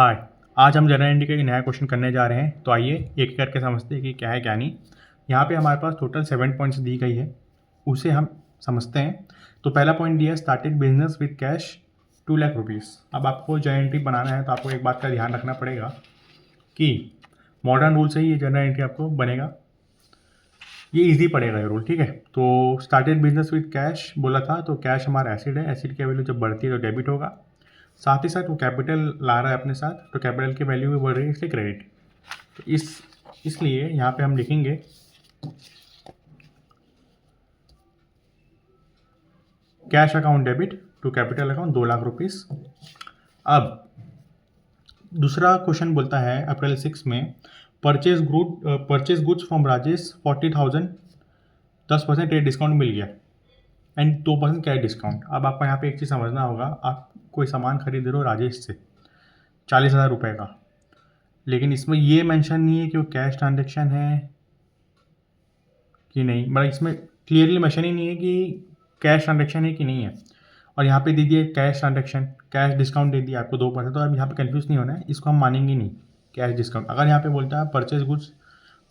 हाय। आज हम general entry का एक नया क्वेश्चन करने जा रहे हैं, तो आइए एक करके समझते हैं कि क्या है क्या नहीं। यहाँ पे हमारे पास टोटल 7 पॉइंट्स दी गई है, उसे हम समझते हैं। तो पहला पॉइंट दिया है started business with cash 2 lakh rupees. अब आपको जनरल एंट्री बनाना है तो आपको एक बात का ध्यान रखना पड़ेगा कि मॉडर्न रूल से ही ये जनरल एंट्री आपको बनेगा। ये इजी पड़ेगा ये रूल, ठीक है। तो स्टार्टेड बिजनेस विद कैश बोला था, तो कैश हमारा एसिड है, एसिड की वैल्यू जब बढ़ती है तो डेबिट होगा। साथ ही साथ वो कैपिटल ला रहा है अपने साथ, तो कैपिटल की वैल्यू भी बढ़ रही है, इसलिए क्रेडिट। तो इसलिए यहाँ पे हम लिखेंगे cash account debit to capital account 2 lakh rupees. अब दूसरा क्वेश्चन बोलता है अप्रैल 6 में purchase goods from Rajesh 40,000, 10% rate discount मिल गया एंड 2% कैश डिस्काउंट। अब आपको यहाँ पे एक चीज़ समझना होगा, आप कोई सामान खरीद रहे हो राजेश से 40,000 रुपये का, लेकिन इसमें ये मेंशन नहीं है कि वो कैश ट्रांजेक्शन है कि नहीं, मतलब इसमें क्लियरली मेंशन ही नहीं है कि कैश ट्रांजेक्शन है कि नहीं है। और यहाँ पे दे दिए कैश ट्रांजेक्शन, कैश डिस्काउंट दे दिया आपको 2%। तो अब यहाँ पे कंफ्यूज नहीं होना है, इसको हम मानेंगे नहीं कैश डिस्काउंट। अगर यहाँ पे बोलता है purchase goods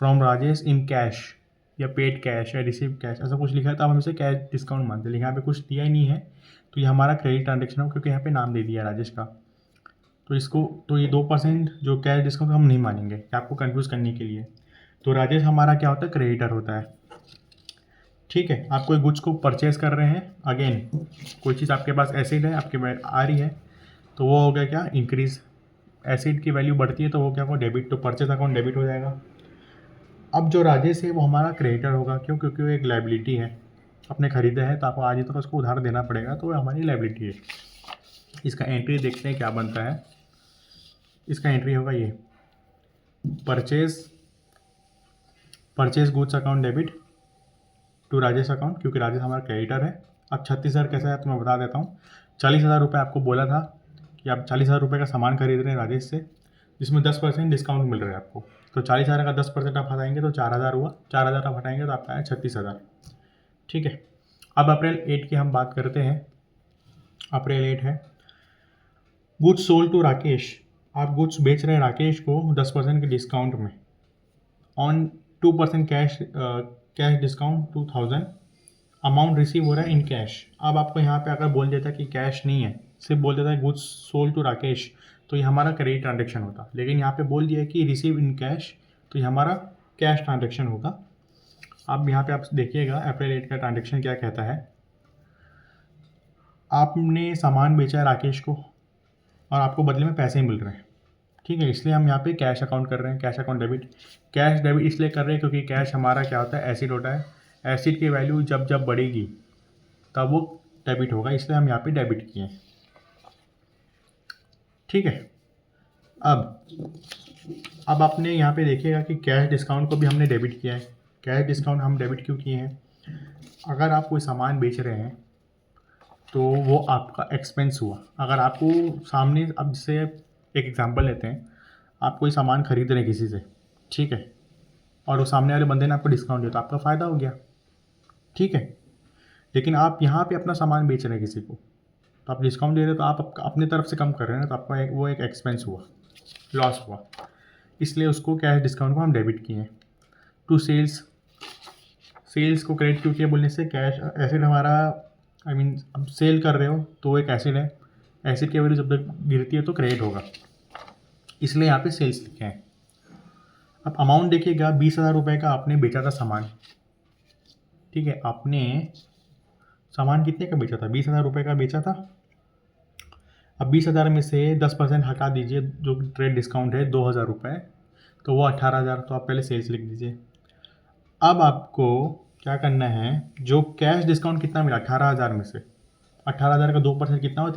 from Rajesh in cash या पेड कैश या रिसीव कैश, ऐसा कुछ लिखा है तो अब हम इसे कैश डिस्काउंट मानते हैं। लेकिन यहाँ पे कुछ दिया ही नहीं है, तो ये हमारा क्रेडिट ट्रांजेक्शन हो, क्योंकि यहाँ पे नाम दे दिया है राजेश का। तो ये 2% जो कैश डिस्काउंट हम नहीं मानेंगे, आपको कंफ्यूज करने के लिए। तो राजेश हमारा क्या होता है, क्रेडिटर होता है, ठीक है। आप कोई गुड्स को परचेज कर रहे हैं, अगेन कोई चीज़ आपके पास एसिड है, आपके आ रही है, तो वो हो गया क्या, इंक्रीज। एसिड की वैल्यू बढ़ती है तो वो क्या होगा, डेबिट। तो परचेज अकाउंट डेबिट हो जाएगा। अब जो राजेश है वो हमारा क्रेडिटर होगा, क्यों? क्योंकि वो एक लाइबिलिटी है, अपने खरीदे हैं तो आपको आज ही तक उसको उधार देना पड़ेगा, तो वो हमारी लाइबिलिटी है। इसका एंट्री देखते हैं क्या बनता है। इसका एंट्री होगा ये purchase goods account debit to Rajesh account, क्योंकि राजेश हमारा क्रेडिटर है। अब 36,000 कैसा है तो मैं बता देता हूँ। 40,000 रुपये आपको बोला था कि आप 40,000 रुपये का सामान खरीद रहे हैं राजेश से, जिसमें 10% डिस्काउंट मिल रहा है आपको। तो 40,000 का 10% आप हटाएंगे तो 4,000 हुआ, 4,000 आप हटाएंगे तो आपका है 36,000, ठीक है। अब अप्रैल 8 की हम बात करते हैं। अप्रैल 8 है गुड्स सोल्ड टू राकेश। आप गुड्स बेच रहे हैं राकेश को 10% के डिस्काउंट में, on 2% cash discount 2,000, amount receive हो रहा है इन कैश। अब आपको यहाँ पे अगर बोल देता कि कैश नहीं है, सिर्फ बोल देता है गुड्स सोल्ड टू राकेश, तो ये हमारा क्रेडिट ट्रांजेक्शन होता। लेकिन यहाँ पे बोल दिया कि रिसीव इन कैश, तो ये हमारा कैश ट्रांजेक्शन होगा। अब यहाँ पे आप देखिएगा अप्रैल 8 का ट्रांजेक्शन क्या कहता है। आपने सामान बेचा है राकेश को और आपको बदले में पैसे मिल रहे हैं, ठीक है, इसलिए हम यहाँ पे कैश अकाउंट कर रहे हैं, cash account debit. Cash debit इसलिए कर रहे हैं क्योंकि कैश हमारा क्या होता है, एसिड होता है। एसिड की वैल्यू जब जब बढ़ेगी तब वो डेबिट होगा, इसलिए हम यहाँ पे डेबिट किए, ठीक है। अब आपने यहाँ पे देखिएगा कि कैश डिस्काउंट को भी हमने डेबिट किया है। कैश डिस्काउंट हम डेबिट क्यों किए हैं, अगर आप कोई सामान बेच रहे हैं तो वो आपका एक्सपेंस हुआ। अगर आपको सामने, अब जैसे एक एग्जांपल लेते हैं, आप कोई सामान खरीद रहे हैं किसी से, ठीक है, और वो सामने वाले बंदे ने आपको डिस्काउंट दिया तो आपका फ़ायदा हो गया, ठीक है। लेकिन आप यहाँ पे अपना सामान बेच रहे हैं किसी को, तो आप डिस्काउंट दे रहे हो तो आप अपने तरफ से कम कर रहे हैं ना, तो आपका वो एक एक्सपेंस हुआ, लॉस हुआ, इसलिए उसको कैश डिस्काउंट को हम डेबिट किए हैं। टू सेल्स को क्रेडिट क्यों किया बोलने से, कैश एसिड हमारा, अब सेल कर रहे हो तो वो एक एसिड है, एसिड की वैल्यू जब तक गिरती है तो क्रेडिट होगा, इसलिए यहाँ पे सेल्स लिखे हैं। अब अमाउंट देखिएगा, 20,000 रुपये का आपने बेचा था सामान, ठीक है। आपने सामान कितने का बेचा था, 20,000 रुपये का बेचा था। अब 20,000 में से 10% हटा दीजिए, जो ट्रेड डिस्काउंट है 2,000 रुपये, तो वो 18,000, तो आप पहले सेल्स लिख दीजिए। अब आपको क्या करना है, जो कैश डिस्काउंट कितना मिला 18,000 में से, 18,000 का 2% कितना हुआ,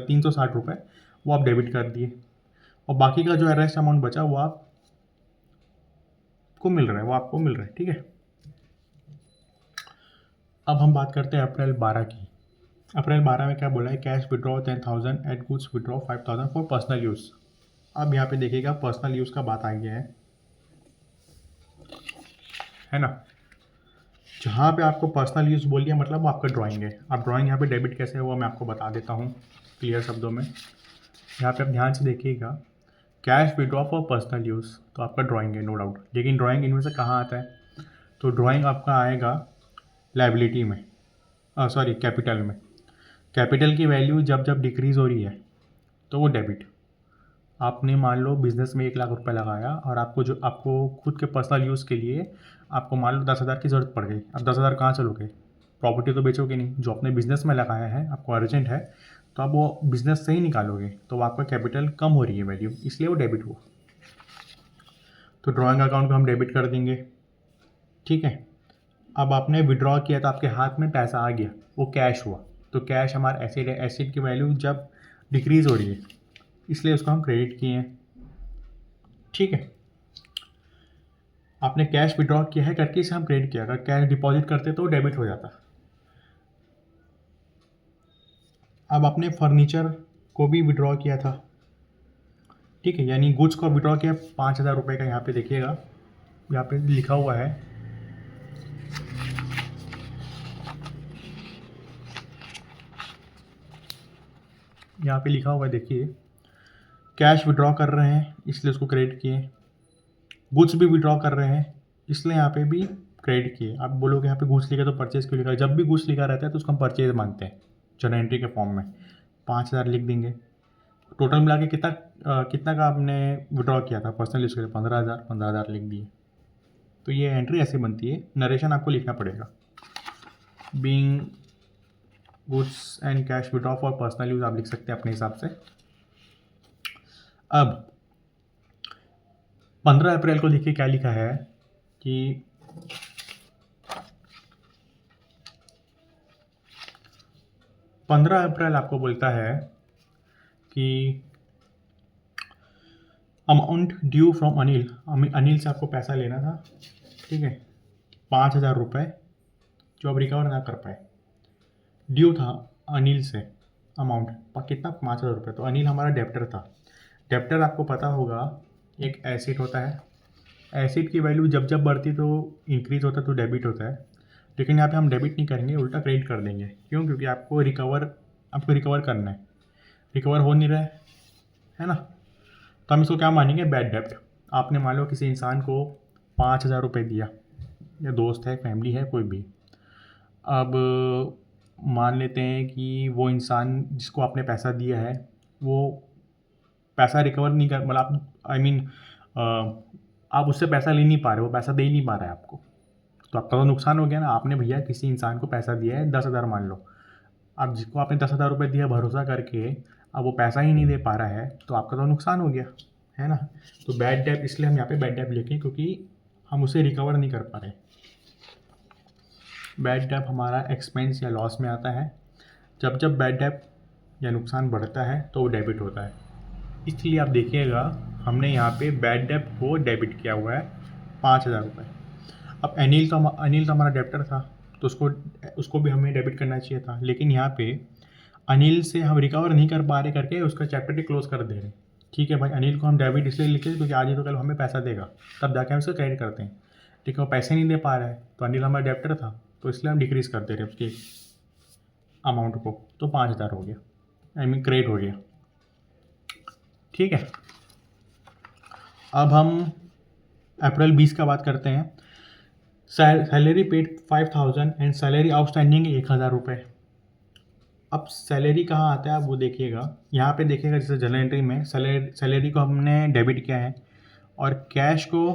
360 रुपये, वो आप डेबिट कर दिए। और बाकी का जो रेस्ट अमाउंट बचा वो आपको मिल रहा है, ठीक है। अब हम बात करते हैं अप्रैल 12 की। अप्रैल 12 में क्या बोला है, cash withdraw 10,000 at goods withdraw 5,000 for personal use. अब यहाँ पे देखिएगा पर्सनल यूज़ का बात आ गया है ना। जहाँ पे आपको पर्सनल यूज़ बोल दिया मतलब वो आपका ड्राइंग है। अब ड्राइंग यहाँ पे डेबिट कैसे हुआ मैं आपको बता देता हूँ क्लियर शब्दों में। यहाँ पे आप ध्यान से देखिएगा, cash withdraw for personal use, तो आपका ड्राइंग है नो डाउट, लेकिन ड्राइंग इनमें से कहाँ आता है? तो ड्राइंग आपका आएगा लायबिलिटी में, सॉरी कैपिटल में। कैपिटल की वैल्यू जब जब डिक्रीज़ हो रही है तो वो डेबिट। आपने मान लो बिज़नेस में 1 लाख रुपए लगाया और आपको खुद के पर्सनल यूज़ के लिए आपको मान लो 10,000 की ज़रूरत पड़ गई। अब 10,000 कहाँ से लोगे? प्रॉपर्टी तो बेचोगे नहीं, जो आपने बिज़नेस में लगाया है आपको अर्जेंट है तो आप वो बिज़नेस से ही निकालोगे, तो आपका कैपिटल कम हो रही है वैल्यू, इसलिए वो डेबिट हुआ। तो ड्राइंग अकाउंट को हम डेबिट कर देंगे, ठीक है। अब आपने विड्रॉ किया तो आपके हाथ में पैसा आ गया, वो कैश हुआ, तो कैश हमारा एसिड है, एसिड की वैल्यू जब डिक्रीज़ हो रही है इसलिए उसको हम क्रेडिट किए हैं, ठीक है। आपने कैश विड्रॉ किया है करके इसे हम क्रेडिट किया, अगर कैश डिपॉजिट करते तो डेबिट हो जाता। अब आपने फर्नीचर को भी विड्रॉ किया था, ठीक है, यानी गुड्स को विड्रॉ किया 5,000 रुपये का, यहाँ पे देखिएगा, यहाँ पे लिखा हुआ है, यहाँ पे लिखा हुआ है, देखिए, कैश विड्रॉ कर रहे हैं इसलिए उसको क्रेडिट किए, गुड्स भी विड्रॉ कर रहे हैं इसलिए यहाँ पे भी क्रेडिट किए। आप बोलोगे यहाँ पे गुड्स लिखा तो परचेज क्यों लिखा? जब भी गुड्स लिखा रहता है तो उसको हम परचेज मानते हैं जर्नल एंट्री के फॉर्म में। 5,000 लिख देंगे। टोटल मिला के कितना का आपने विड्रॉ किया था पर्सनल यूज़ के लिए? 15,000 लिख दिए। तो ये एंट्री ऐसे बनती है, नरेशन आपको लिखना पड़ेगा। Being goods and cash withdraw for personal use आप लिख सकते हैं अपने हिसाब से। अब 15 अप्रैल को देखिए क्या लिखा है कि 15 अप्रैल आपको बोलता है कि amount due from Anil, Anil से आपको पैसा लेना था, ठीक है, 5,000 रुपये जो आप रिकवर ना कर पाए, ड्यू था अनिल से अमाउंट कितना? 5,000 रुपये। तो अनिल हमारा डेप्टर था। डेप्टर आपको पता होगा एक एसेट होता है, एसेट की वैल्यू जब जब बढ़ती तो इंक्रीज़ होता है तो डेबिट होता है, लेकिन यहाँ पे हम डेबिट नहीं करेंगे, उल्टा क्रेडिट कर देंगे। क्यों? क्योंकि आपको रिकवर करना है, रिकवर हो नहीं रहा है ना, तो हम इसको क्या मानेंगे? बैड डेप्ट। आपने मान लो किसी इंसान को 5,000 रुपये दिया, या दोस्त है, फैमिली है, कोई भी। अब मान लेते हैं कि वो इंसान जिसको आपने पैसा दिया है वो पैसा रिकवर नहीं कर, मतलब आप उससे पैसा ले नहीं पा रहे, वो पैसा दे ही नहीं पा रहा है आपको, तो आपका तो नुकसान हो गया ना। आपने भैया किसी इंसान को पैसा दिया है 10,000 मान लो, अब जिसको आपने 10,000 रुपये दिया भरोसा करके, अब वो पैसा ही नहीं दे पा रहा है तो आपका तो नुकसान हो गया, है ना। तो बैड डेप, इसलिए हम यहाँ पे बैड डेप लिखें क्योंकि हम उसे रिकवर नहीं कर पा रहे। बैड डेप हमारा एक्सपेंस या लॉस में आता है। जब जब बैड डेप या नुकसान बढ़ता है तो वो डेबिट होता है, इसलिए आप देखिएगा हमने यहाँ पे बैड डेप को डेबिट किया हुआ है 5,000 रुपये। अब अनिल तो हमारा डेप्टर था तो उसको भी हमें डेबिट करना चाहिए था, लेकिन यहाँ पे अनिल से हम रिकवर नहीं कर पा रहे करके उसका चैप्टर ही क्लोज कर दे रहे हैं। ठीक है भाई, अनिल को हम डेबिट इसलिए लिखे क्योंकि आज ही तो कल हमें पैसा देगा, तब जाके हम उसको क्रेडिट करते हैं। ठीक है, वो पैसे नहीं दे पा रहा है तो अनिल हमारा डेप्टर था तो इसलिए हम डिक्रीज़ कर दे रहे हैं उसकी अमाउंट को, तो 5,000 हो गया, क्रेडिट हो गया। ठीक है, अब हम अप्रैल 20 का बात करते हैं। Salary paid 5,000 and salary outstanding 1,000 रुपये। अब सैलरी कहाँ आता है आप वो देखिएगा, यहाँ पे देखिएगा, जैसे जर्नल एंट्री में सैलरी को हमने डेबिट किया है और कैश को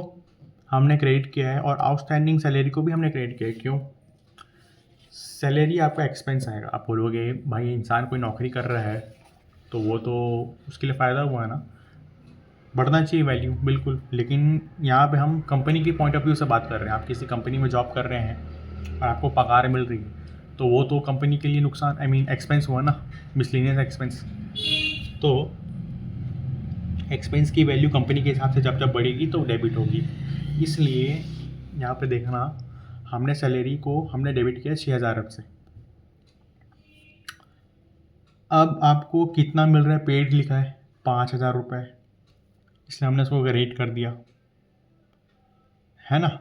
हमने क्रेडिट किया है और आउटस्टैंडिंग सैलरी को भी हमने क्रेडिट किया है। क्यों? सैलरी आपका एक्सपेंस आएगा। आप बोलोगे भाई इंसान कोई नौकरी कर रहा है तो वो तो उसके लिए फ़ायदा हुआ है ना, बढ़ना चाहिए वैल्यू, बिल्कुल, लेकिन यहाँ पे हम कंपनी की पॉइंट ऑफ व्यू से बात कर रहे हैं। आप किसी कंपनी में जॉब कर रहे हैं और आपको पगार मिल रही है तो वो तो कंपनी के लिए नुकसान, एक्सपेंस हुआ ना, मिसलेनियस एक्सपेंस। तो एक्सपेंस की वैल्यू कंपनी के हिसाब से जब जब बढ़ेगी तो डेबिट होगी, इसलिए यहाँ पे देखना हमने सैलरी को हमने डेबिट किया 6,000 से। अब आपको कितना मिल रहा है? पेड लिखा है 5,000 रुपये, इसलिए हमने उसको रेट कर दिया, है ना।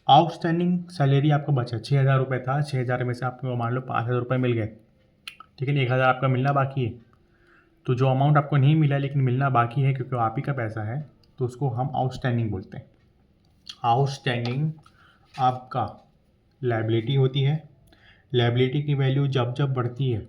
आउटस्टैंडिंग सैलरी आपका बचा 6,000 रुपये था, 6,000 में से आपको मान लो 5,000 रुपये मिल गए, ठीक है, 1,000 आपका मिलना बाकी है। तो जो अमाउंट आपको नहीं मिला लेकिन मिलना बाकी है क्योंकि वो आप ही का पैसा है, तो उसको हम आउटस्टैंडिंग बोलते हैं। आउटस्टैंडिंग आपका लायबिलिटी होती है। लायबिलिटी की वैल्यू जब जब बढ़ती है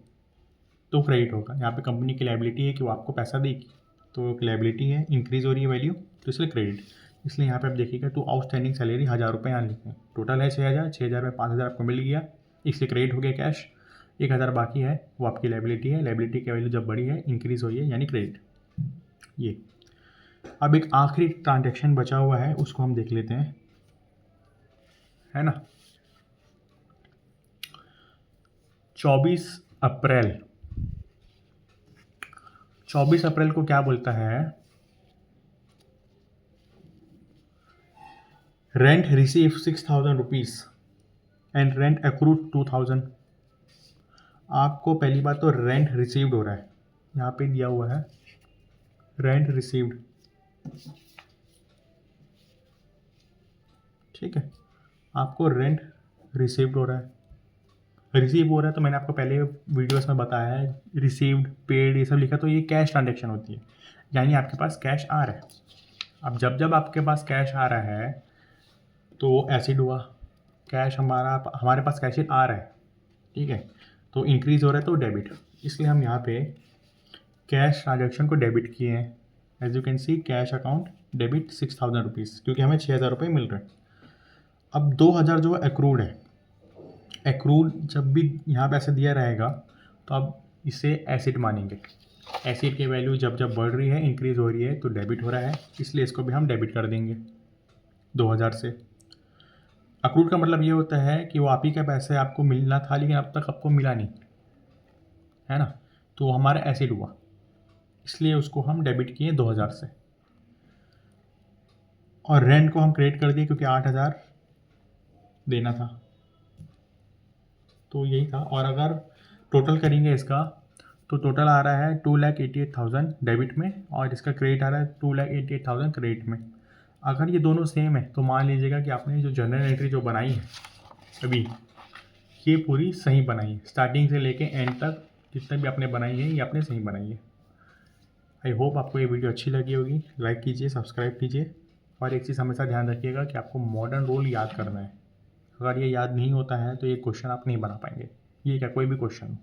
तो क्रेडिट होगा। यहाँ पे कंपनी की लायबिलिटी है कि वो आपको पैसा देगी, तो लायबिलिटी है, इंक्रीज़ हो रही है वैल्यू, तो इसलिए क्रेडिट। इसलिए यहाँ पे आप देखिएगा तो आउटस्टैंडिंग सैलरी 1000 रुपये यहाँ लिखे हैं, टोटल है 6000, 6000 में 5000 आपको मिल गया, इसलिए क्रेडिट हो गया कैश। 1000 बाकी है वो आपकी लायबिलिटी है। लायबिलिटी की वैल्यू जब बढ़ी है, इंक्रीज़ हुई है, यानी क्रेडिट। ये अब एक आखिरी ट्रांजेक्शन बचा हुआ है, उसको हम देख लेते हैं, है ना। 24 अप्रैल 24 अप्रैल को क्या बोलता है, rent receive 6000 rupees and rent accrued 2000। आपको पहली बात तो रेंट रिसीव्ड हो रहा है, यहाँ पे दिया हुआ है रेंट रिसीव्ड, ठीक है। आपको रेंट रिसीव्ड हो रहा है, रिसीव हो रहा है, तो मैंने आपको पहले वीडियोस में बताया है, रिसीव्ड, पेड, ये सब लिखा, तो ये कैश ट्रांजेक्शन होती है, यानी आपके पास कैश आ रहा है। अब जब जब आपके पास कैश आ रहा है तो एसिड हुआ, कैश हमारे पास कैश आ रहा है, ठीक है, तो इंक्रीज़ हो रहा है तो डेबिट। इसलिए हम यहाँ पे कैश ट्रांजेक्शन को डेबिट किए हैं। As you can see cash account debit 6000 rupees, क्योंकि हमें 6000 रुपये मिल रहे हैं। अब 2000 जो एक्रूड है, एक्रूड जब भी यहाँ पे ऐसे दिया रहेगा तो अब इसे एसिड मानेंगे। एसिड की वैल्यू जब जब बढ़ रही है, इंक्रीज़ हो रही है, तो डेबिट हो रहा है, इसलिए इसको भी हम डेबिट कर देंगे 2000 से। अक्रूड का मतलब ये होता है कि वो आप ही का पैसा आपको मिलना था लेकिन अब तक आपको मिला नहीं, है ना, तो हमारा एसिड हुआ, इसलिए उसको हम डेबिट किए 2000 से। और रेंट को हम क्रेडिट कर दिए क्योंकि 8000 देना था, तो यही था। और अगर टोटल करेंगे इसका तो टोटल आ रहा है 2,88,000 डेबिट में, और इसका क्रेडिट आ रहा है 2,88,000 क्रेडिट में। अगर ये दोनों सेम है तो मान लीजिएगा कि आपने जो जनरल एंट्री जो बनाई है अभी, ये पूरी सही बनाई है, स्टार्टिंग से लेके एंड तक जितना भी आपने बनाई है ये आपने सही बनाई है। आई होप आपको ये वीडियो अच्छी लगी होगी। लाइक कीजिए, सब्सक्राइब कीजिए, और एक चीज़ हमेशा ध्यान रखिएगा कि आपको मॉडर्न रूल याद करना है। अगर ये याद नहीं होता है तो ये क्वेश्चन आप नहीं बना पाएंगे, ये क्या कोई भी क्वेश्चन हो,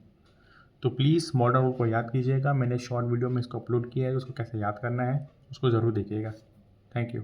तो प्लीज़ मॉडर्न रूल को याद कीजिएगा। मैंने शॉर्ट वीडियो में इसको अपलोड किया है, उसको कैसे याद करना है उसको ज़रूर देखिएगा। Thank you.